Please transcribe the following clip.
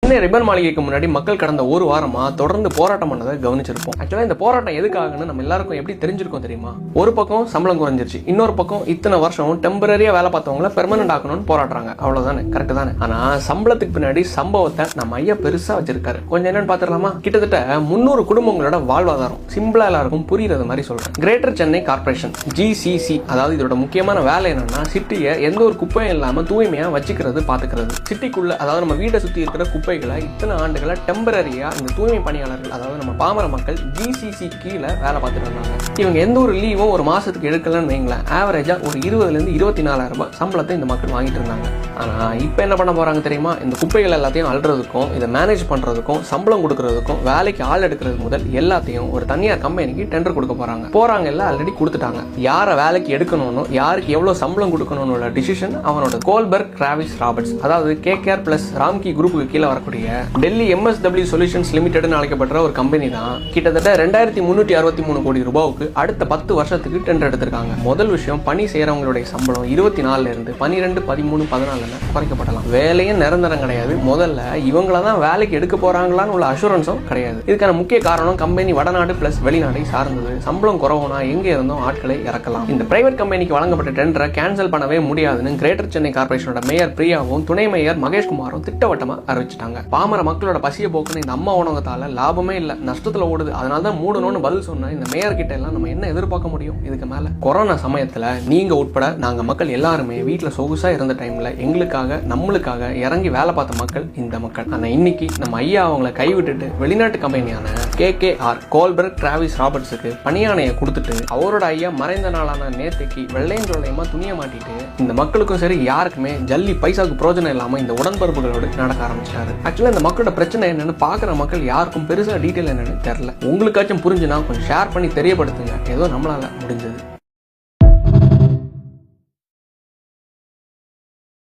Chennai ribbon மாளிகைக்கு முன்னாடி மக்கள் கடந்த ஒரு வாரமா தொடர்ந்து போராட்டம் பண்ணதை கவனிச்சிருப்போம். ஆக்சுவலா இந்த போராட்டம் எதுக்காகன்னு நம்ம எல்லாருக்கும் எப்படி தெரிஞ்சிருக்கும் தெரியுமா? ஒரு பக்கம் சம்பளம் குறைஞ்சிருச்சு, இன்னொரு பக்கம் இத்தனை வருஷம் டெம்பரரியா வேலை பார்த்தவங்கள பெர்மனன்ட் ஆக்கணும்னு போராடுறாங்க. அவ்வளவுதானே, கரெக்ட் தானே? ஆனா சம்பளத்துக்கு பின்னாடி சம்பவத்தை நம்ம ஐயா பெருசா வச்சிருக்காரு. கொஞ்சம் என்னன்னு பாத்துடலாமா? கிட்டத்தட்ட 300 குடும்பங்களோட வாழ்வாதாரம். சிம்பிளா எல்லாருக்கும் புரியுறது மாதிரி சொல்றேன். கிரேட்டர் சென்னை கார்பரேஷன் GCC, அதாவது இதோட முக்கியமான வேலை என்னன்னா சிட்டியை எந்த ஒரு குப்பையும் இல்லாம தூய்மையா வச்சுக்கிறது, பாத்துக்கிறது. சிட்டிக்குள்ள, அதாவது நம்ம வீட்டை சுத்தி இருக்கிற குப்பைகளை இத்தனை ஆண்டுகளா டெம்பரரியா இந்த தூய்மை பணியாளர்கள், அதாவது நம்ம பாமர மக்கள் GCC கீழே வேலை பார்த்துட்டு இருந்தாங்க. இவங்க எந்த ஒரு லீவும் ஒரு மாசத்துக்கு எடுக்கலன்னு வைங்களேன், ஆவரேஜா ஒரு 20,000 to 24,000 ரூபாய் சம்பளத்தை இந்த மக்கள் வாங்கிட்டு இருந்தாங்க. ஆனா இப்ப என்ன பண்ண போறாங்க தெரியுமா? இந்த குப்பைகள் எல்லாத்தையும் அள்ளுறதுக்கும் இதை மேனேஜ் பண்றதுக்கும் சம்பளம் கொடுக்கறதுக்கும் வேலைக்கு ஆள் எடுக்கிறது முதல் எல்லாத்தையும் ஒரு தனியார் கம்பெனிக்கு டெண்டர் கொடுக்க போறாங்க. எல்லாம் ஆல்ரெடி கொடுத்துட்டாங்க. யாரை வேலைக்கு எடுக்கணும்னு, யாருக்கு எவ்வளவு சம்பளம் கொடுக்கணும்னு டிசிஷன் அவனோட கோல்பர்க் டிராவிஸ் ராபர்ட்ஸ், அதாவது KKR பிளஸ் ராம்கி குரூப்புக்கு கீழே வரக்கூடிய டெல்லி MSW சொல்யூஷன்ஸ் லிமிடெட்னு அழைக்கப்படுற ஒரு கம்பெனி தான் கிட்டத்தட்ட 2363 கோடி ரூபாய்க்கு அடுத்த 10 வருஷத்துக்கு டெண்டர் எடுத்திருக்காங்க. முதல் விஷயம், பணி செய்யறவங்களுடைய சம்பளம் 24 இருந்து 12, 13, 14 குறைக்கப்படலாம். வேலையும் நிரந்தரம் கிடையாது. முதல்ல இவங்கள தான் வேலைக்கு எடுக்க போறாங்களான்னு உள்ள அஷூரன்ஸும் கிடையாது. இதுக்கான முக்கிய காரணம் கம்பெனி வடநாடு பிளஸ் வெளிநாடை சார்ந்தது. சம்பளம் குறவுனா எங்க இருந்தும் ஆட்களை இறக்கலாம். இந்த பிரைவேட் கம்பெனிக்கு வழங்கப்பட்ட டெண்டரை கேன்சல் பண்ணவே முடியாதுன்னு கிரேட்டர் சென்னை கார்பரேஷனோட மேயர் பிரியாவும் துணை மேயர் மகேஷ்குமாரும் திட்டவட்டமா அறிவிச்சிட்டாங்க. பாமர மக்களோட பசிய போக்குன்னு இந்த அம்மா உணவகத்தால லாபமே இல்ல, நஷ்டத்துல ஓடுது, அதனால தான் மூடணும்னு பதில் சொன்ன இந்த மேயர் கிட்ட எல்லாம் நம்ம என்ன எதிர்பார்க்க முடியும் இதுக்கு மேல? கொரோனா சமயத்துல நீங்க உட்பட நாங்க மக்கள் எல்லாருமே வீட்டுல சொகுசா இருந்த டைம்ல எங்களுக்காக நம்மளுக்காக இறங்கி வேலை பார்த்த மக்கள் இந்த மக்கள். ஆனா இன்னைக்கு நம்ம ஐயா அவங்களை கைவிட்டுட்டு வெளிநாட்டு கம்பெனியான KKR கோல்பர்க் டிராவிஸ் ராபர்ட்ஸுக்கு பணியாணையை கொடுத்துட்டு அவரோட ஐயா மறைந்த நாளான நேத்தைக்கு வெள்ளையும் சொல்லையுமா துணிய மாட்டிட்டு இந்த மக்களுக்கும் சரி யாருக்குமே ஜல்லி பைசாவுக்கு பிரோஜனம் இல்லாம இந்த உடன்பரப்புகளோடு நடக்க ஆரம்பிச்சிட்டாரு. ஆக்சுவலா இந்த மக்களோட பிரச்சனை என்னன்னு பாக்குற மக்கள் யாருக்கும் பெருசா டீட்டெயில் என்னன்னு தெரியல. உங்களுக்காச்சும் புரிஞ்சுனா கொஞ்சம் ஷேர் பண்ணி தெரியப்படுத்துங்க. ஏதோ நம்மளால முடிஞ்சது.